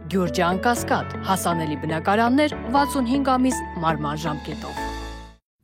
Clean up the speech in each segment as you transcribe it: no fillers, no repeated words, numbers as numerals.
Գյուրջան Կասկադ, հասանելի բնակարաններ 65 ամիս մարման ժամկետով։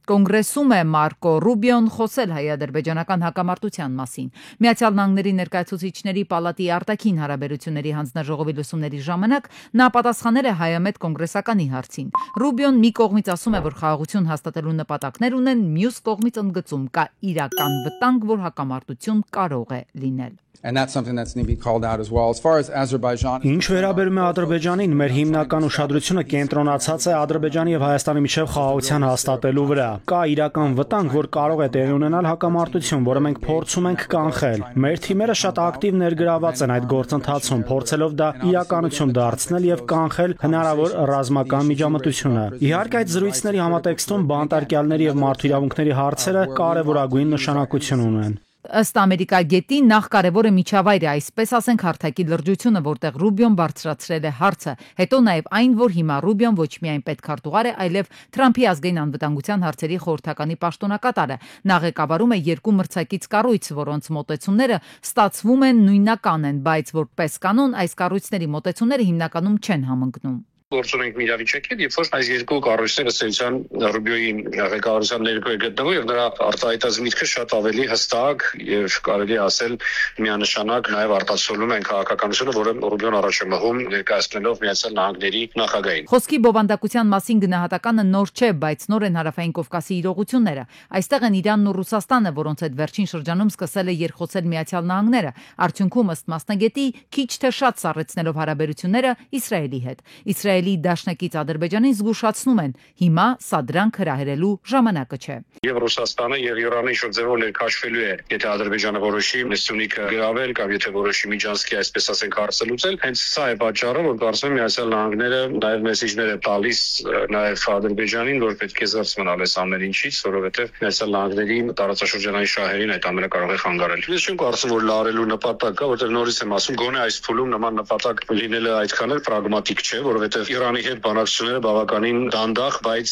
Կոնգրեսում է Մարկո Ռուբիոն խոսել հայ-ադրբեջանական հակամարտության մասին։ Միացյալ Նահանգների ներկայացուցիչների պալատի արտաքին հարաբերությունների հանձնաժողովի լսումների ժամանակ նա պատասխանել է հայամետ կոնգրեսականի հարցին։ Ռուբիոն մի կողմից ասում է, որ խաղաղություն հաստատելու նպատակներ ունեն, մյուս կողմից ընդգծում կա իրական վտանգ, որ հակամարտություն կարող է լինել։ And that's something that's need to be called out as well. As far as Azerbaijan, Ինչ վերաբերում է Ադրբեջանին, մեր հիմնական ուշադրությունը կենտրոնացած է Ադրբեջանի եւ Հայաստանի միջև խաղաղության հաստատելու վրա։ Կա իրական վտանգ, որ կարող է տեղի ունենալ հակամարտություն, որը մենք փորձում ենք կանխել։ Մեր թիմերը շատ ակտիվ ներգրաված են այդ գործընթացում, փորձելով դա իրականություն դարձնել եւ կանխել հնարավոր ռազմական միջամտությունը։ Իհարկե, այդ զրույցների համատեքստում բանտարկյալների եւ մարդու իրավունքների հարցերը կարեւորագույն նշանակություն ունեն։ Ըստ Ամերիկագետի նախ կարևորը միջավայրը, այսպես ասենք հարթակի լրջությունը, որտեղ Ռուբիոն բարձրացրել է հարցը, հետո նաև այն, որ հիմա Ռուբիոն ոչ միայն պետքարտուղար է, այլև Թրամփի ազգային անվտանգության հարցերի խորհրդականի պաշտոնակատար է։ Նա ղեկավարում է երկու մրցակից կառույց, որոնց մոտեցումները ստացվում են նույնական են, բայց որպես կանոն այս կառույցների մոտեցումները հիմնականում չեն համընկնում։ Գործում ենք մի իրավիճակի, երբ որ այս երկու կառույցները ըստ Ռուբիոյի ղեկավարության ներքո է գտնվում եւ նրա արտահայտած միտքը շատ ավելի հստակ եւ կարելի ասել միանշանակ նաեւ արտացոլում են քաղաքականությունը, որը Ռուբիոն առաջ է մղում ներկայացնելով Միացյալ Նահանգների նախագահին։ Խոսքի բովանդակության մասին գնահատականը նոր չէ, բայց նոր են Հարավային Կովկասի իրողությունները։ Այստեղ են Իրանն ու Ռուսաստանը, որոնց հետ վերջին շրջանում սկսել է երկխոսել Միացյալ Նահանգները, արդյունքում ըստ մասնագետի քիչ թե շատ սառեցնելով հարաբերությունները Իսրայելի հետ։ Իսրայելի դաշնակից Ադրբեջանին զգուշացնում են, հիմա սա դրանք հրահրելու ժամանակը չէ։ Եվ Ռուսաստանը եւ Իրանը ինչ-որ ձևով ներքաշվելու է, եթե Ադրբեջանը որոշի Սյունիքը գրավել կամ եթե որոշի Միջանցքի, այսպես ասենք, հարցը լուծել, հենց սա է պատճառը, որ կարծում եմ Միացյալ Նահանգները նաեւ մեսիջներ է տալիս նաեւ Ադրբեջանին, որ պետք է զերծ մնալ այս ամեն ինչից, որովհետեւ Միացյալ Նահանգների տարածաշրջանային շահերին այդ ամենը կարող է խանգարել։ Ես չեմ կարծում, որ լարելու նպատակ կա, որտեղ նորից եմ ասում, գոնե այս փուլում նման նպատակ լինելը այդքան էլ պրագմատիկ չէ, որովհետեւ Իրանի հետ բանակցությունները բավականին դանդաղ, բայց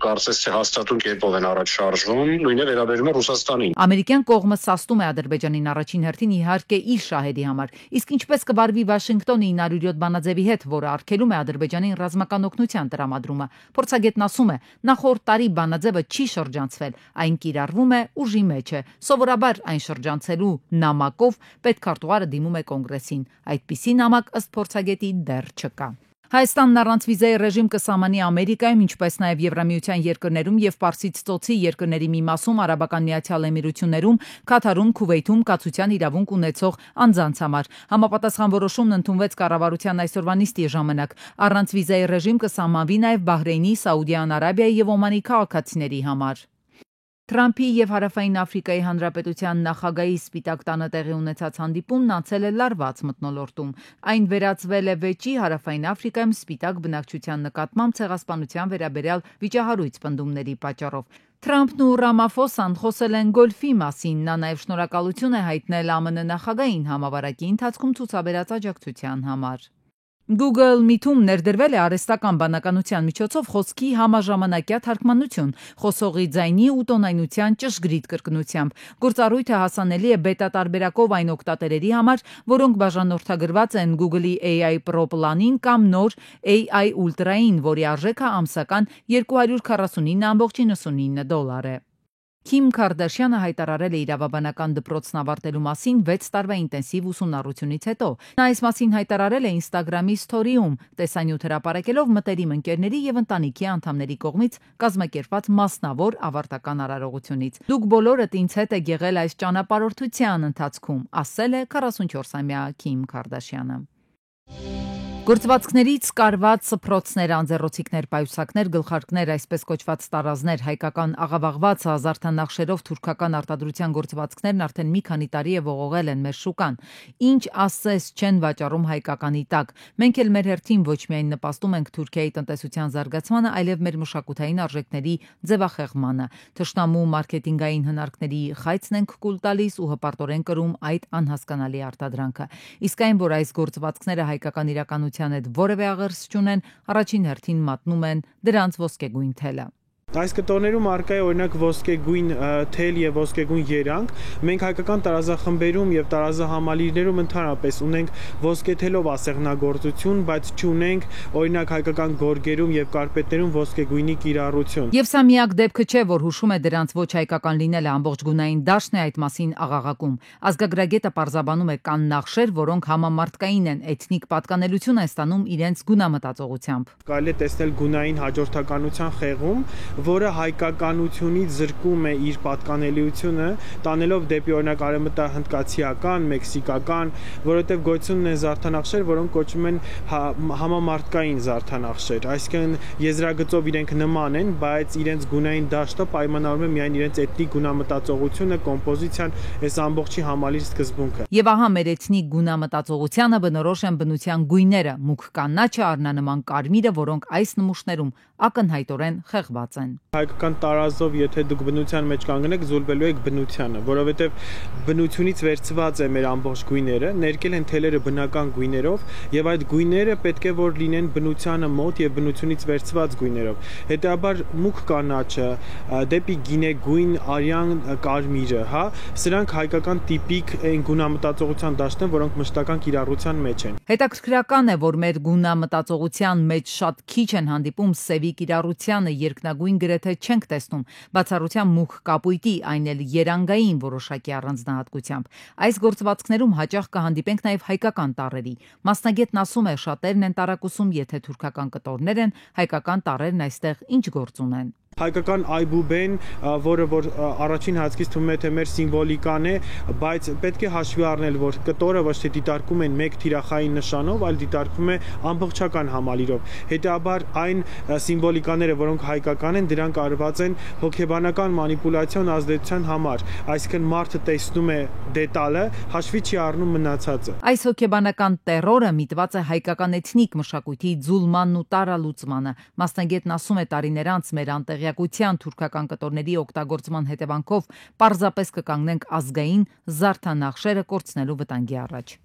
կարծես թե հաստատուն կերպով են առաջ շարժվում, նույնը վերաբերում է Ռուսաստանին։ Ամերիկյան կողմը սաստում է Ադրբեջանին առաջին հերթին իհարկե իր շահերի համար, իսկ ինչպես կվարվի Վաշինգտոնի 907 բանաձևի հետ, որը արգելում է Ադրբեջանին ռազմական օգնության տրամադրումը։ Փորձագետն ասում է, նախորդ տարի բանաձևը չի շրջանցվել, այն կիրառվում է ուժի մեջ է։ Սովորաբար այն շրջանցելու նամակով պետքարտուղարը դիմում է կոնգրեսին։ Այդպիսի նամակ ըստ փորձագետի դեռ չկա։ Հայաստանն առանց վիզայի ռեժիմ կսահմանի Ամերիկայում, ինչպես նաև Եվրամիության երկրներում եւ Պարսից ծոցի երկրների մի մասում Արաբական Միացյալ Էմիրություններում, Քաթարում, Քուվեյթում կացության իրավունք ունեցող անձանց համար։ Համապատասխան որոշումն ընդունվեց կառավարության այսօրվա նիստի ժամանակ։ Առանց վիզայի ռեժիմ կսահմանվի նաև Բահրեյնի, Սաուդյան Արաբիայի եւ Օմանի քաղաքացիների համար։ Թրամփի եւ Հարավային Աֆրիկայի Հանրապետության նախագահի Սպիտակ տանը տեղի ունեցած հանդիպումն անցել է լարված մթնոլորտում։ Այն վերածվել է վեճի Հարավային Աֆրիկայում Սպիտակ բնակչության նկատմամբ ցեղասպանության վերաբերյալ վիճահարույց պնդումների պատճառով։ Թրամփն ու Ռամաֆոսան խոսել են գոլֆի մասին, նա նաև շնորհակալություն է հայտնել ԱՄՆ նախագահին համավարակի ընթացքում ցուցաբերած աջակցության համար։ Google Meet-ում ներդրվել է արհեստական բանականության միջոցով խոսքի համաժամանակյա թարգմանություն, խոսողի ձայնի ու տոնայնության ճշգրիտ կրկնությամբ։ Գործառույթը հասանելի է բետա տարբերակով այն օգտատերերի համար, որոնք բաժանորդագրված են Google-ի AI Pro պլանին կամ նոր AI Ultra-ին, որի արժեքը ամսական $249.99 է։ Քիմ Քարդաշյանը հայտարարել է իրավաբանական դպրոցն ավարտելու մասին 6 տարվա ինտենսիվ ուսումնառությունից հետո։ Նա այս մասին հայտարարել է Instagram-ի story-ում, տեսանյութ հրապարակելով մտերիմ ընկերների եւ ընտանիքի անդամների կողմից կազմակերպված մասնավոր ավարտական արարողությունից։ Դուք բոլորդ ինձ հետ եք եղել այս ճանապարհորդության ընթացքում, ասել է 44-ամյա Քիմ Քարդաշյանը։ Գործվածքներից կարված սփռոցներ, անձեռոցիկներ, պայուսակներ, գլխարկներ, այսպես կոչված տարազներ, հայկական աղավաղված զարդանախշերով թուրքական արտադրության գործվածքներն արդեն մի քանի տարի է ողողել են մեր շուկան։ Ինչ ասես չեն վաճառում հայկականի տակ։ Մենք էլ մեր հերթին ոչ միայն նպաստում ենք Թուրքիայի տնտեսության զարգացմանը, այլև մեր մշակութային արժեքների ձևախեղմանը։ Թշնամու մարքեթինգային հնարքների խայծն ենք կուլ տալիս ու հպարտորեն կրում այդ անհասկանալի արտադրանքը։ Իսկ այն, որ այս գործվածքները հայկական իրականության հետ որևէ աղերս չունեն, առաջին հերթին մատնում են դրանց ոսկեգույն թելը։ Այս կտորներում արկա է օրինակ ոսկեգույն թել եւ ոսկեգույն երանգ։ Մենք հայկական տարազախմբերում եւ տարազահամալիրներում ընդհանրապես ունենք ոսկեթելով ասեղնագործություն, բայց չունենք օրինակ հայկական գորգերում եւ կարպետներում ոսկեգույնի կիրառություն։ Եվ սա միակ դեպքը չէ, որ հուշում է դրանց ոչ հայկական լինելը, ամբողջ գունային դաշտն է այդ մասին աղաղակում։ Ազգագրագետը պարզաբանում է կան նախշեր, որոնք համամարտկային են, էթնիկ պատկանելություն են ստանում իրենց գունամտածողությամբ։ Կարելի է տեսնել գունային հաջորդականության խեղում, որը հայկականությունից զրկում է իր պատկանելիությունը, տանելով դեպի օրինակ արևմտահնդկացիական, մեքսիկական, որովհետև գոյություն ունեն զարդանախշեր, որոնք կոչվում են համամարտկային զարդանախշեր, այսինքն եզրագծով իրենք նման են, բայց իրենց գունային դաշտը պայմանավորում է միայն իրենց էթնիկ գունամտածողությունը, կոմպոզիցիան, այս ամբողջի համալիր սկզբունքը։ Եվ ահա մեր էթնիկ գունամտածողությանը բնորոշ են բնության գույները՝ մուգ կանաչը, առնանման կարմիրը, որոնք այս նմուշներում ակնհայտորեն խեղված են։ Հայկական տարազով, եթե դուք բնության մեջ կանգնեք, զուլվելու եք բնությանը, որովհետև բնությունից վերցված է մեր ամբողջ գույները, ներկել են թելերը բնական գույներով, եւ այդ գույները պետք է որ լինեն բնությանը մոտ եւ բնությունից վերցված գույներով։ Հետեւաբար մուգ կանաչը, դեպի գինեգույն, արյան կարմիրը, հա, սրանք հայկական տիպիկ են գունամտածողության դաշտն են, որոնք մշտական կիրառության մեջ են։ Հետաքրքրական է, որ մեր գունամտածողության մեջ շատ քիչ են հանդիպում սևի կիրառությանը, երկնագույն գրեթե չենք տեսնում, բացառությամբ մուգ կապույտի, այն էլ երանգային որոշակի առանձնահատկությամբ։ Այս գործվածքներում հաճախ կհանդիպենք նաև հայկական տառերի։ Մասնագետն ասում է, շատերն են տարակուսում, եթե թուրքական կտորներ են, հայկական տառերն այստեղ ինչ գործ ունեն։ Հայկական այբուբեն, որը որ առաջին հատկից թվում է թե մեր սիմվոլիկան է, բայց պետք է հաշվի առնել, որ կտորը ոչ թե դիտարկում են մեկ թիրախային նշանով, այլ դիտարկվում է ամբողջական համալիրով։ Հետեւաբար այն սիմվոլիկաները, որոնք հայկական են, դրանք արված են հոգեբանական մանիպուլյացիոն ազդեցության համար, այսինքն մարդը տեսնում է դետալը, հաշվի չի առնում մնացածը։ Այս հոգեբանական տերորը միտված է հայկական էթնիկ մշակույթի ձուլմանն ու տարալուծմանը։ Մասնագետն ասում է, տարիներ անց մեր անտեղյակության թուրքական կտորների օգտագործման հետևանքով պարզապես կկանգնենք ազգային զարդանախշերը կորցնելու վտանգի առաջ։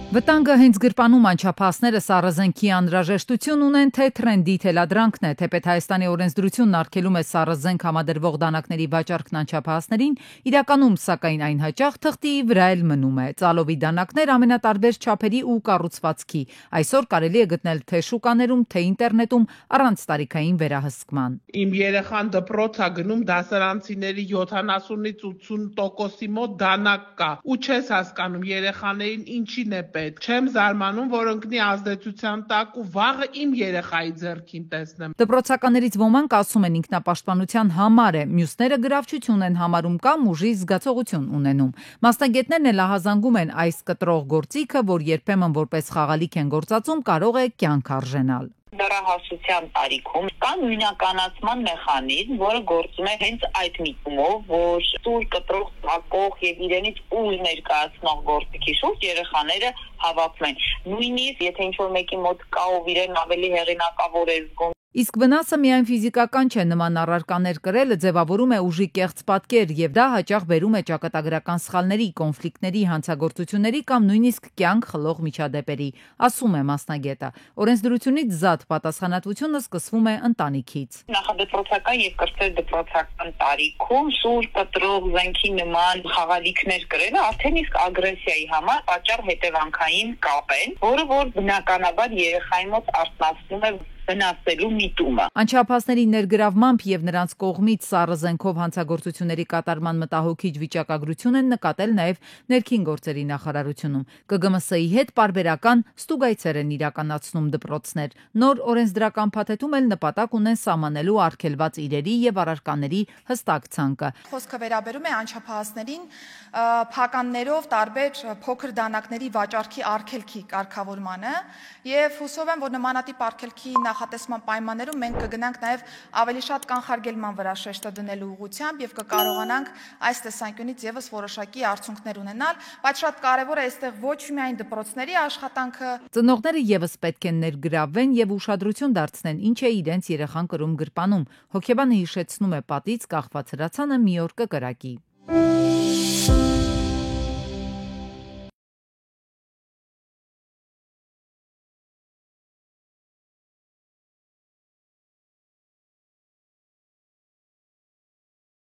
Վտանգը հենց գրպանում անչափահասները սառըզենքի անհրաժեշտություն ունեն, թե թրենդի թելադրանքն է, թեպետ Հայաստանի օրենսդրությունն արգելում է սառըզենք համադրվող դանակների վաճառքն անչափահասներին, իրականում սակայն այն հաճախ թղթի վրա էլ մնում է։ Ծալովի դանակներ ամենատարբեր չափերի ու կառուցվածքի։ Այսօր կարելի է գտնել թե շուկաներում, թե ինտերնետում առանց տարիքային վերահսկման։ Իմ երեխան դպրոց է գնում, դասարանցիների 70-ից 80%-ի մոտ դանակ կա։ Ու չես հասկանում երեխաներին ինչին է Չեմ զարմանում, որ ընկնի ազդեցության տակ ու վաղը իմ երեխայի ձեռքին տեսնեմ։ Դպրոցականներից ոմանք ասում են ինքնապաշտպանության համար է, մյուսները գրավչություն են համարում կամ ուժի զգացողություն ունենում։ Մասնագետներն էլ ահազանգում են այս կտրող գործիքը, որ երբեմն որպես խաղալիք են գործածում, կարող է կյանք արժենալ։ Դեռահասության տարիքում կա նույնականացման մեխանիզմ, որը գործում է հենց այդ միտումով, որ սուր կտրող, փակող եւ իրենից ուժ ներկայացնող գործիքի շուրջ երեխաները հավաքվում են։ Նույնիսկ եթե ինչ-որ մեկի մոտ կա ով իրեն ավելի հեղինակավոր է զգում, Իսկ վնասը միայն ֆիզիկական չէ, նման առարկաներ կրելը ձևավորում է ուժի կեղծ պատկեր եւ դա հաճախ բերում է ճակատագրական սխալների, կոնֆլիկտների, հանցագործությունների կամ նույնիսկ կյանք խլող միջադեպերի, ասում է մասնագետը։ Օրենսդրությունից զատ պատասխանատվությունը սկսվում է ընտանիքից։ Նախադպրոցական եւ կրտսեր դպրոցական տարիքում սուր կտրող զենքի նման խաղալիքներ կրելը արդեն իսկ ագրեսիայի համար պատճառ հետևանքային կապ են, որը որ բնականաբար երեխայի մոտ արթնացնում է վնասելու միտումը։ Անչափահասների ներգրավմամբ եւ նրանց կողմից սառըզենքով հանցագործությունների կատարման մտահոգիչ վիճակագրություն են նկատել նաեւ ներքին գործերի նախարարությունում։ ԿԳՄՍ-ի հետ պարբերական ստուգայցեր են իրականացնում դպրոցներ։ Նոր օրենսդրական փաթեթում էլ նպատակ ունեն սահմանելու արգելված իրերի եւ առարկաների հստակ ցանկը։ Խոսքը վերաբերում է անչափահասներին փականներով տարբեր փոքր դանակների վաճառքի արգելքի կարգավորմանը եւ հուսով եմ, որ նմանատիպ արգելքի նախատեսման պայմաններում մենք կգնանք նաև ավելի շատ կանխարգելման վրա շեշտը դնելու ուղղությամբ եւ կկարողանանք այս տեսանկյունից եւս որոշակի արդյունքներ ունենալ, բայց շատ կարեւոր է այստեղ ոչ միայն դպրոցների աշխատանքը, ծնողները եւս պետք է ներգրավվեն եւ ուշադրություն դարձնեն, ինչ է իրենց երեխան կրում գրպանում։ Հոգեբանը հիշեցնում է պատից կախված հրացանը մի օր կկրակի։